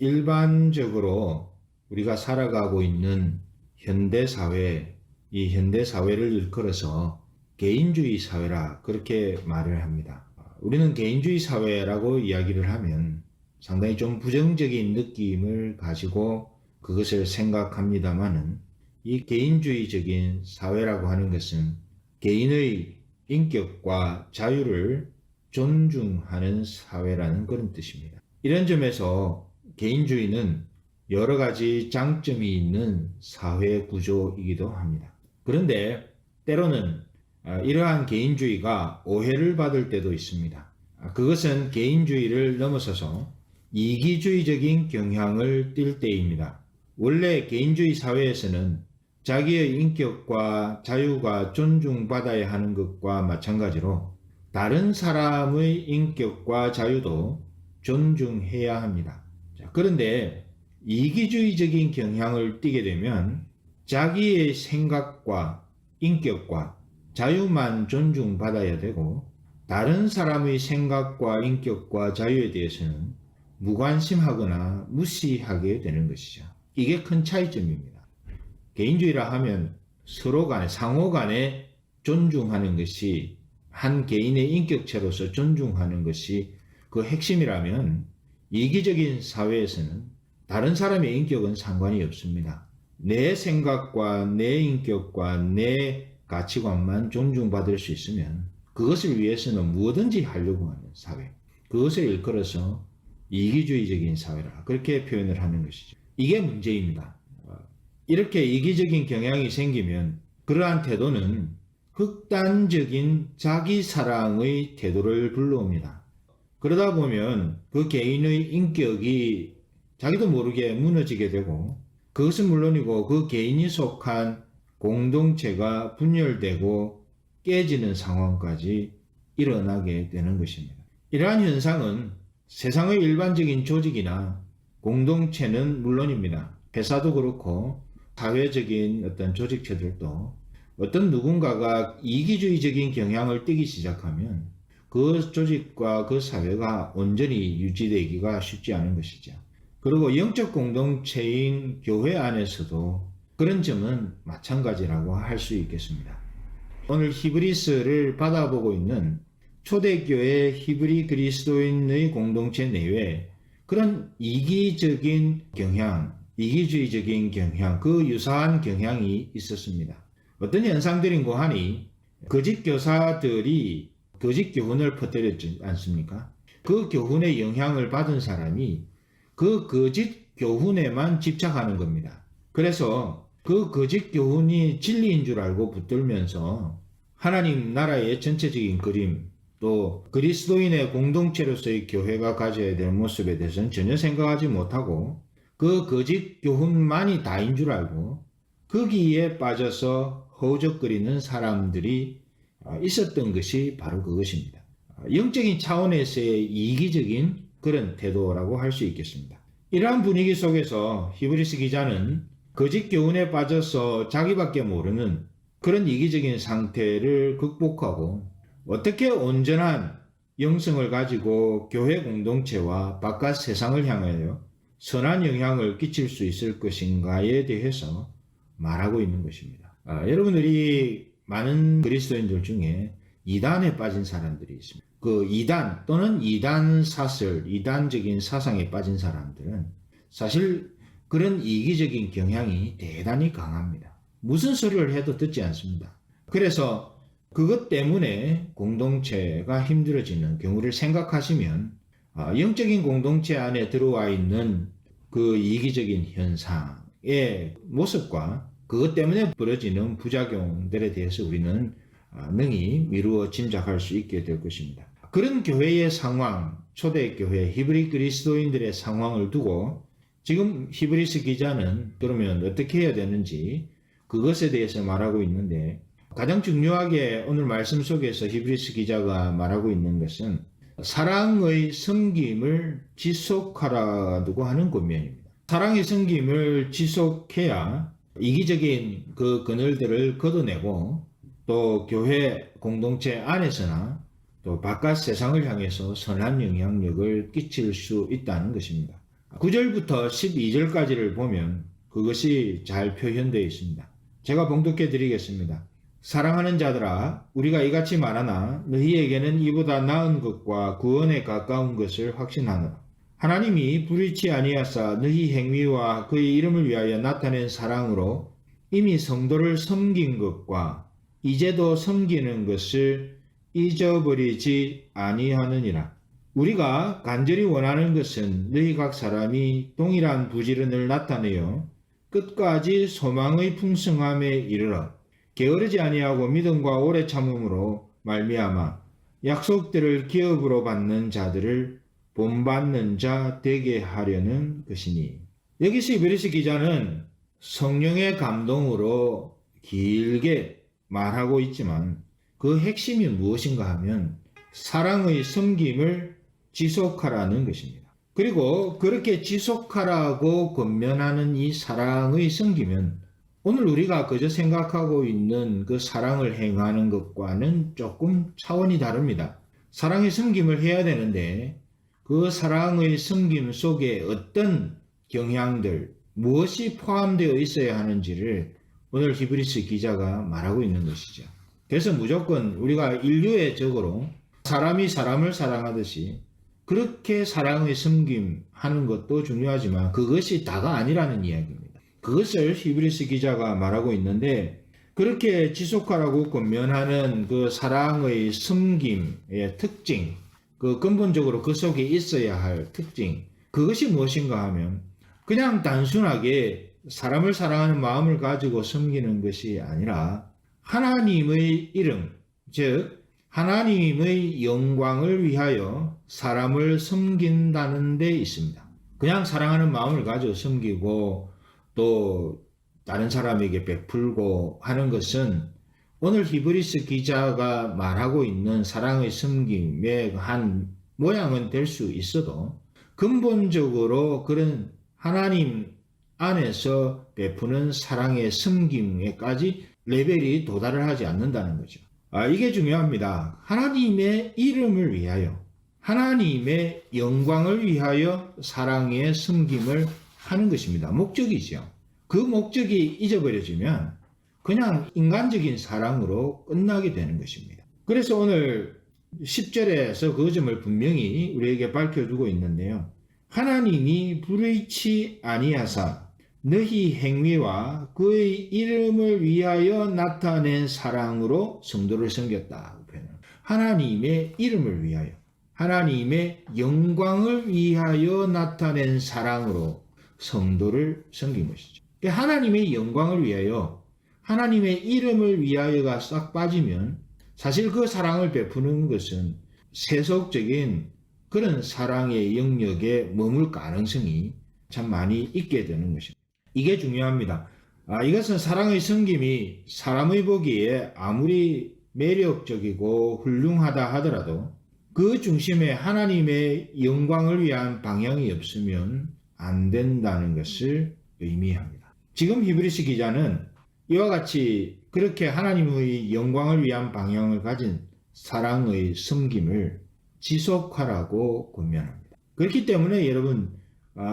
일반적으로 우리가 살아가고 있는 현대사회, 이 현대사회를 일컬어서 개인주의 사회라 그렇게 말을 합니다. 우리는 개인주의 사회라고 이야기를 하면 상당히 좀 부정적인 느낌을 가지고 그것을 생각합니다마는, 이 개인주의적인 사회라고 하는 것은 개인의 인격과 자유를 존중하는 사회라는 그런 뜻입니다. 이런 점에서 개인주의는 여러 가지 장점이 있는 사회 구조이기도 합니다. 그런데 때로는 이러한 개인주의가 오해를 받을 때도 있습니다. 그것은 개인주의를 넘어서서 이기주의적인 경향을 띨 때입니다. 원래 개인주의 사회에서는 자기의 인격과 자유가 존중받아야 하는 것과 마찬가지로 다른 사람의 인격과 자유도 존중해야 합니다. 그런데 이기주의적인 경향을 띠게 되면 자기의 생각과 인격과 자유만 존중받아야 되고 다른 사람의 생각과 인격과 자유에 대해서는 무관심하거나 무시하게 되는 것이죠. 이게 큰 차이점입니다. 개인주의라 하면 서로 간에 상호 간에 존중하는 것이, 한 개인의 인격체로서 존중하는 것이 그 핵심이라면, 이기적인 사회에서는 다른 사람의 인격은 상관이 없습니다. 내 생각과 내 인격과 내 가치관만 존중받을 수 있으면 그것을 위해서는 무엇든지 하려고 하는 사회, 그것을 일컬어서 이기주의적인 사회라 그렇게 표현을 하는 것이죠. 이게 문제입니다. 이렇게 이기적인 경향이 생기면 그러한 태도는 극단적인 자기 사랑의 태도를 불러옵니다. 그러다 보면 그 개인의 인격이 자기도 모르게 무너지게 되고, 그것은 물론이고 그 개인이 속한 공동체가 분열되고 깨지는 상황까지 일어나게 되는 것입니다. 이러한 현상은 세상의 일반적인 조직이나 공동체는 물론입니다. 회사도 그렇고 사회적인 어떤 조직체들도 어떤 누군가가 이기주의적인 경향을 띠기 시작하면 그 조직과 그 사회가 온전히 유지되기가 쉽지 않은 것이죠. 그리고 영적 공동체인 교회 안에서도 그런 점은 마찬가지라고 할 수 있겠습니다. 오늘 히브리서를 받아보고 있는 초대교회 히브리 그리스도인의 공동체 내외에 그런 이기적인 경향, 이기주의적인 경향, 그 유사한 경향이 있었습니다. 어떤 현상들인고 하니, 거짓 교사들이 거짓 교훈을 퍼뜨렸지 않습니까? 그 교훈의 영향을 받은 사람이 그 거짓 교훈에만 집착하는 겁니다. 그래서 그 거짓 교훈이 진리인 줄 알고 붙들면서 하나님 나라의 전체적인 그림, 또 그리스도인의 공동체로서의 교회가 가져야 될 모습에 대해서는 전혀 생각하지 못하고 그 거짓 교훈만이 다인 줄 알고 거기에 빠져서 허우적거리는 사람들이 있었던 것이 바로 그것입니다. 영적인 차원에서의 이기적인 그런 태도라고 할 수 있겠습니다. 이러한 분위기 속에서 히브리서 기자는 거짓 교훈에 빠져서 자기밖에 모르는 그런 이기적인 상태를 극복하고 어떻게 온전한 영성을 가지고 교회 공동체와 바깥 세상을 향하여 선한 영향을 끼칠 수 있을 것인가에 대해서 말하고 있는 것입니다. 여러분들이 많은 그리스도인들 중에 이단에 빠진 사람들이 있습니다. 그 이단 또는 이단 사설, 이단적인 사상에 빠진 사람들은 사실 그런 이기적인 경향이 대단히 강합니다. 무슨 소리를 해도 듣지 않습니다. 그래서 그것 때문에 공동체가 힘들어지는 경우를 생각하시면 영적인 공동체 안에 들어와 있는 그 이기적인 현상의 모습과 그것 때문에 벌어지는 부작용들에 대해서 우리는 능히 미루어 짐작할 수 있게 될 것입니다. 그런 교회의 상황, 초대교회 히브리 그리스도인들의 상황을 두고 지금 히브리서 기자는 그러면 어떻게 해야 되는지 그것에 대해서 말하고 있는데, 가장 중요하게 오늘 말씀 속에서 히브리서 기자가 말하고 있는 것은 사랑의 섬김을 지속하라고 하는 권면입니다. 사랑의 섬김을 지속해야 이기적인 그 그늘들을 걷어내고 또 교회 공동체 안에서나 또 바깥 세상을 향해서 선한 영향력을 끼칠 수 있다는 것입니다. 9절부터 12절까지를 보면 그것이 잘 표현되어 있습니다. 제가 봉독해 드리겠습니다. 사랑하는 자들아, 우리가 이같이 말하나 너희에게는 이보다 나은 것과 구원에 가까운 것을 확신하노라. 하나님이 불의치 아니하사 너희 행위와 그의 이름을 위하여 나타낸 사랑으로 이미 성도를 섬긴 것과 이제도 섬기는 것을 잊어버리지 아니하느니라. 우리가 간절히 원하는 것은 너희 각 사람이 동일한 부지런을 나타내어 끝까지 소망의 풍성함에 이르러 게으르지 아니하고 믿음과 오래 참음으로 말미암아 약속들을 기업으로 받는 자들을 본받는 자 되게 하려는 것이니. 여기서 히브리서 기자는 성령의 감동으로 길게 말하고 있지만 그 핵심이 무엇인가 하면 사랑의 섬김을 지속하라는 것입니다. 그리고 그렇게 지속하라고 권면하는 이 사랑의 섬김은 오늘 우리가 그저 생각하고 있는 그 사랑을 행하는 것과는 조금 차원이 다릅니다. 사랑의 섬김을 해야 되는데 그 사랑의 섬김 속에 어떤 경향들, 무엇이 포함되어 있어야 하는지를 오늘 히브리서 기자가 말하고 있는 것이죠. 그래서 무조건 우리가 인류애적으로 사람이 사람을 사랑하듯이 그렇게 사랑의 섬김하는 것도 중요하지만 그것이 다가 아니라는 이야기입니다. 그것을 히브리서 기자가 말하고 있는데 그렇게 지속하라고 권면하는 그 사랑의 섬김의 특징, 그 근본적으로 그 속에 있어야 할 특징, 그것이 무엇인가 하면 그냥 단순하게 사람을 사랑하는 마음을 가지고 섬기는 것이 아니라 하나님의 이름, 즉 하나님의 영광을 위하여 사람을 섬긴다는 데 있습니다. 그냥 사랑하는 마음을 가지고 섬기고 또 다른 사람에게 베풀고 하는 것은 오늘 히브리서 기자가 말하고 있는 사랑의 섬김의 한 모양은 될 수 있어도 근본적으로 그런 하나님 안에서 베푸는 사랑의 섬김에까지 레벨이 도달을 하지 않는다는 거죠. 이게 중요합니다. 하나님의 이름을 위하여, 하나님의 영광을 위하여 사랑의 섬김을 하는 것입니다. 목적이죠. 그 목적이 잊어버려지면 그냥 인간적인 사랑으로 끝나게 되는 것입니다. 그래서 오늘 10절에서 그 점을 분명히 우리에게 밝혀주고 있는데요. 하나님이 불의치 아니하사 너희 행위와 그의 이름을 위하여 나타낸 사랑으로 성도를 섬겼다. 하나님의 이름을 위하여, 하나님의 영광을 위하여 나타낸 사랑으로 성도를 섬긴 것이죠. 하나님의 영광을 위하여, 하나님의 이름을 위하여가 싹 빠지면 사실 그 사랑을 베푸는 것은 세속적인 그런 사랑의 영역에 머물 가능성이 참 많이 있게 되는 것입니다. 이게 중요합니다. 이것은 사랑의 섬김이 사람의 보기에 아무리 매력적이고 훌륭하다 하더라도 그 중심에 하나님의 영광을 위한 방향이 없으면 안 된다는 것을 의미합니다. 지금 히브리서 기자는 이와 같이 그렇게 하나님의 영광을 위한 방향을 가진 사랑의 섬김을 지속하라고 권면합니다. 그렇기 때문에 여러분,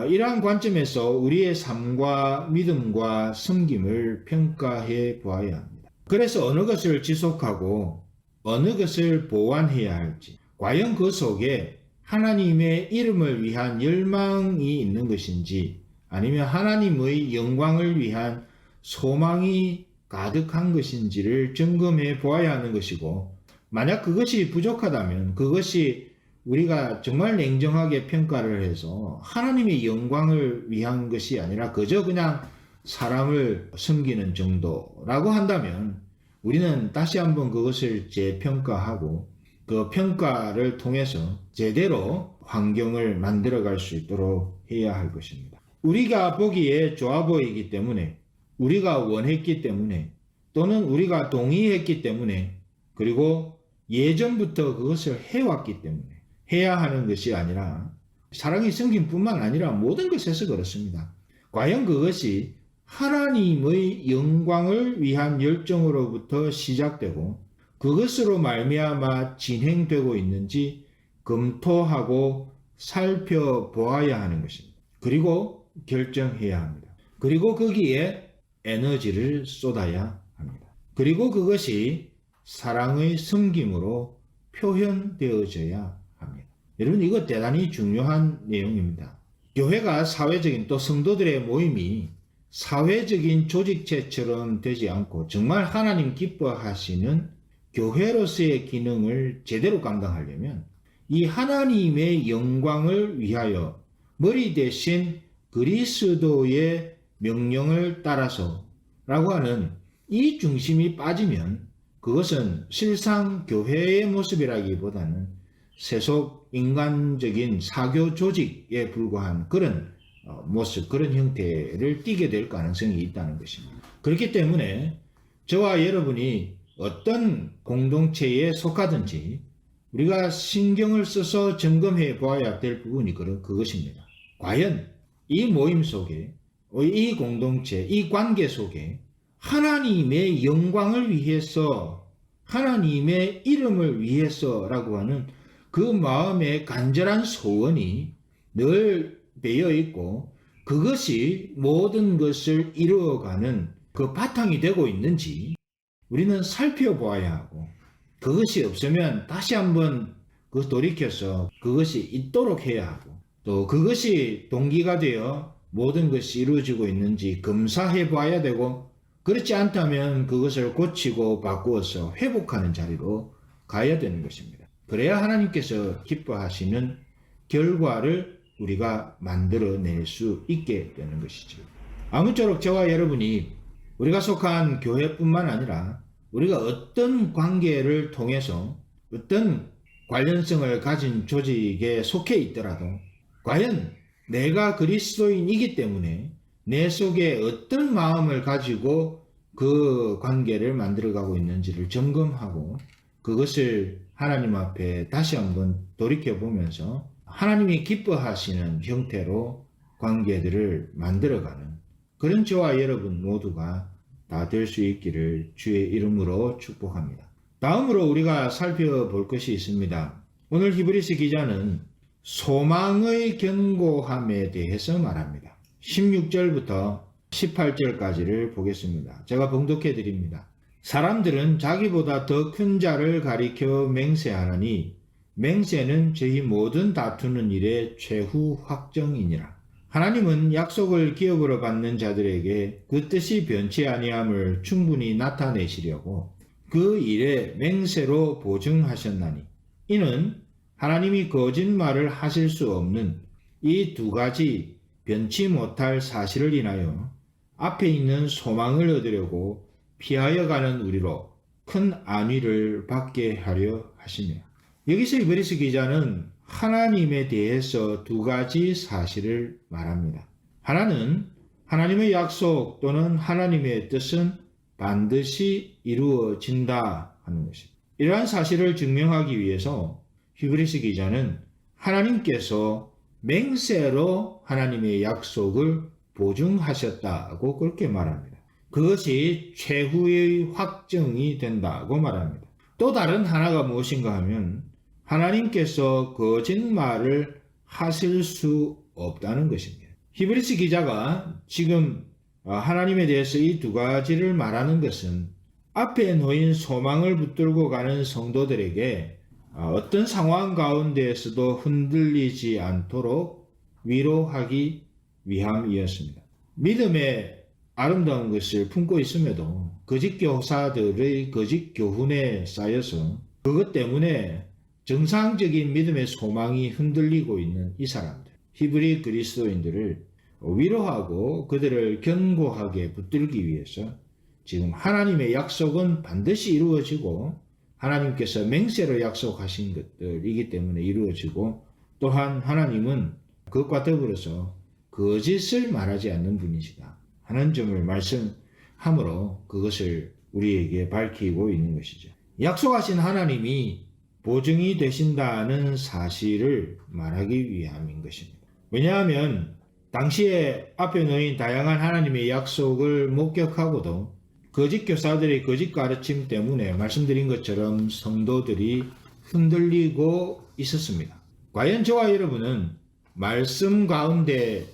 이러한 관점에서 우리의 삶과 믿음과 섬김을 평가해 보아야 합니다. 그래서 어느 것을 지속하고 어느 것을 보완해야 할지, 과연 그 속에 하나님의 이름을 위한 열망이 있는 것인지 아니면 하나님의 영광을 위한 소망이 가득한 것인지를 점검해 보아야 하는 것이고, 만약 그것이 부족하다면 그것이 우리가 정말 냉정하게 평가를 해서 하나님의 영광을 위한 것이 아니라 그저 그냥 사람을 섬기는 정도라고 한다면 우리는 다시 한번 그것을 재평가하고 그 평가를 통해서 제대로 환경을 만들어갈 수 있도록 해야 할 것입니다. 우리가 보기에 좋아 보이기 때문에, 우리가 원했기 때문에, 또는 우리가 동의했기 때문에, 그리고 예전부터 그것을 해왔기 때문에 해야 하는 것이 아니라 사랑의 섬김뿐만 아니라 모든 것에서 그렇습니다. 과연 그것이 하나님의 영광을 위한 열정으로부터 시작되고 그것으로 말미암아 진행되고 있는지 검토하고 살펴보아야 하는 것입니다. 그리고 결정해야 합니다. 그리고 거기에 에너지를 쏟아야 합니다. 그리고 그것이 사랑의 섬김으로 표현되어져야 합니다. 여러분, 이거 대단히 중요한 내용입니다. 교회가 사회적인, 또 성도들의 모임이 사회적인 조직체처럼 되지 않고 정말 하나님 기뻐하시는 교회로서의 기능을 제대로 감당하려면 이 하나님의 영광을 위하여 머리 대신 그리스도의 명령을 따라서 라고 하는 이 중심이 빠지면 그것은 실상 교회의 모습이라기보다는 세속 인간적인 사교 조직에 불과한 그런 모습, 그런 형태를 띠게 될 가능성이 있다는 것입니다. 그렇기 때문에 저와 여러분이 어떤 공동체에 속하든지 우리가 신경을 써서 점검해 보아야 될 부분이 그것입니다. 과연 이 모임 속에, 이 공동체, 이 관계 속에 하나님의 영광을 위해서, 하나님의 이름을 위해서라고 하는 그 마음의 간절한 소원이 늘 배어 있고 그것이 모든 것을 이루어가는 그 바탕이 되고 있는지 우리는 살펴보아야 하고, 그것이 없으면 다시 한번 돌이켜서 그것이 있도록 해야 하고, 또 그것이 동기가 되어 모든 것이 이루어지고 있는지 검사해 봐야 되고, 그렇지 않다면 그것을 고치고 바꾸어서 회복하는 자리로 가야 되는 것입니다. 그래야 하나님께서 기뻐하시는 결과를 우리가 만들어낼 수 있게 되는 것이죠. 아무쪼록 저와 여러분이 우리가 속한 교회뿐만 아니라 우리가 어떤 관계를 통해서 어떤 관련성을 가진 조직에 속해 있더라도 과연 내가 그리스도인이기 때문에 내 속에 어떤 마음을 가지고 그 관계를 만들어가고 있는지를 점검하고 그것을 하나님 앞에 다시 한번 돌이켜보면서 하나님이 기뻐하시는 형태로 관계들을 만들어가는 그런 저와 여러분 모두가 다 될 수 있기를 주의 이름으로 축복합니다. 다음으로 우리가 살펴볼 것이 있습니다. 오늘 히브리서 기자는 소망의 견고함에 대해서 말합니다. 16절부터 18절까지를 보겠습니다. 제가 봉독해 드립니다. 사람들은 자기보다 더 큰 자를 가리켜 맹세하나니 맹세는 저희 모든 다투는 일의 최후 확정이니라. 하나님은 약속을 기업으로 받는 자들에게 그 뜻이 변치 아니함을 충분히 나타내시려고 그 일에 맹세로 보증하셨나니 이는 하나님이 거짓말을 하실 수 없는 이 두 가지 변치 못할 사실을 인하여 앞에 있는 소망을 얻으려고 피하여 가는 우리로 큰 안위를 받게 하려 하시며, 여기서 히브리서 기자는 하나님에 대해서 두 가지 사실을 말합니다. 하나는 하나님의 약속 또는 하나님의 뜻은 반드시 이루어진다 하는 것입니다. 이러한 사실을 증명하기 위해서 히브리서 기자는 하나님께서 맹세로 하나님의 약속을 보증하셨다고 그렇게 말합니다. 그것이 최후의 확정이 된다고 말합니다. 또 다른 하나가 무엇인가 하면 하나님께서 거짓말을 하실 수 없다는 것입니다. 히브리서 기자가 지금 하나님에 대해서 이 두 가지를 말하는 것은 앞에 놓인 소망을 붙들고 가는 성도들에게 어떤 상황 가운데에서도 흔들리지 않도록 위로하기 위함이었습니다. 믿음의 아름다운 것을 품고 있음에도 거짓 교사들의 거짓 교훈에 쌓여서 그것 때문에 정상적인 믿음의 소망이 흔들리고 있는 이 사람들, 히브리 그리스도인들을 위로하고 그들을 견고하게 붙들기 위해서 지금 하나님의 약속은 반드시 이루어지고 하나님께서 맹세로 약속하신 것들이기 때문에 이루어지고, 또한 하나님은 그것과 더불어서 거짓을 말하지 않는 분이시다 하는 점을 말씀함으로 그것을 우리에게 밝히고 있는 것이죠. 약속하신 하나님이 보증이 되신다는 사실을 말하기 위함인 것입니다. 왜냐하면 당시에 앞에 놓인 다양한 하나님의 약속을 목격하고도 거짓 교사들의 거짓 가르침 때문에 말씀드린 것처럼 성도들이 흔들리고 있었습니다. 과연 저와 여러분은 말씀 가운데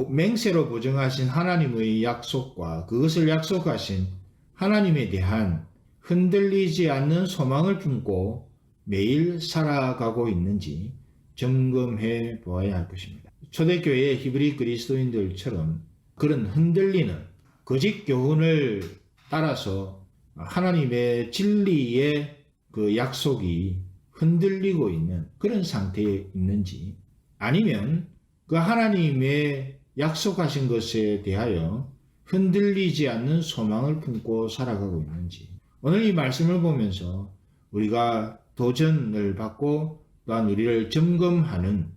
맹세로 보증하신 하나님의 약속과 그것을 약속하신 하나님에 대한 흔들리지 않는 소망을 품고 매일 살아가고 있는지 점검해 보아야 할 것입니다. 초대교회의 히브리 그리스도인들처럼 그런 흔들리는 거짓 교훈을 따라서 하나님의 진리의 그 약속이 흔들리고 있는 그런 상태에 있는지, 아니면 그 하나님의 약속하신 것에 대하여 흔들리지 않는 소망을 품고 살아가고 있는지, 오늘 이 말씀을 보면서 우리가 도전을 받고 또한 우리를 점검하는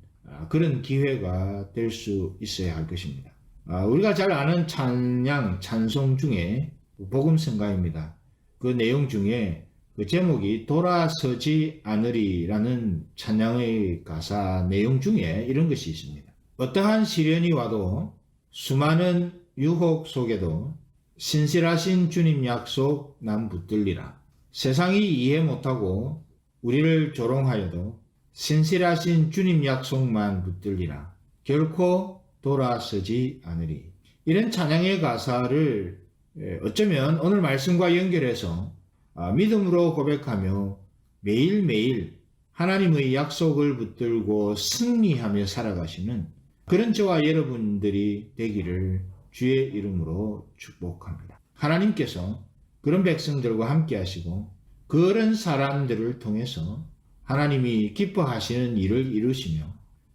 그런 기회가 될 수 있어야 할 것입니다. 우리가 잘 아는 찬송 중에 복음성가입니다. 그 내용 중에 그 제목이 돌아서지 않으리라는 찬양의 가사 내용 중에 이런 것이 있습니다. 어떠한 시련이 와도 수많은 유혹 속에도 신실하신 주님 약속 난 붙들리라. 세상이 이해 못하고 우리를 조롱하여도 신실하신 주님 약속만 붙들리라. 결코 돌아서지 않으리. 이런 찬양의 가사를 어쩌면 오늘 말씀과 연결해서 믿음으로 고백하며 매일매일 하나님의 약속을 붙들고 승리하며 살아가시는 그런 저와 여러분들이 되기를 주의 이름으로 축복합니다. 하나님께서 그런 백성들과 함께 하시고 그런 사람들을 통해서 하나님이 기뻐하시는 일을 이루시며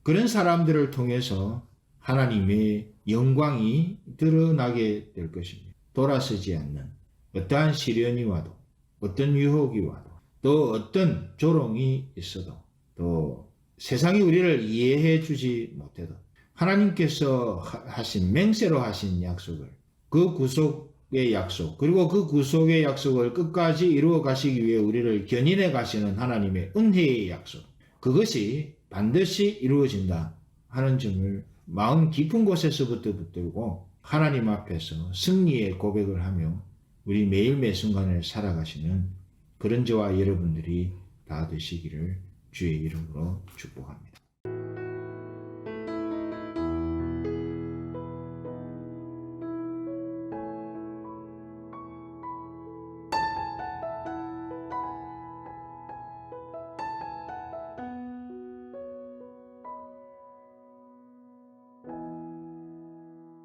그런 사람들을 통해서 하나님의 영광이 드러나게 될 것입니다. 돌아서지 않는 어떠한 시련이 와도 어떤 유혹이 와도 또 어떤 조롱이 있어도 또 세상이 우리를 이해해 주지 못해도 하나님께서 하신 맹세로 하신 약속을, 그 구속의 약속, 그리고 그 구속의 약속을 끝까지 이루어 가시기 위해 우리를 견인해 가시는 하나님의 은혜의 약속, 그것이 반드시 이루어진다 하는 점을 마음 깊은 곳에서부터 붙들고 하나님 앞에서 승리의 고백을 하며 우리 매일 매 순간을 살아가시는 그런 저와 여러분들이 다 되시기를 주의 이름으로 축복합니다.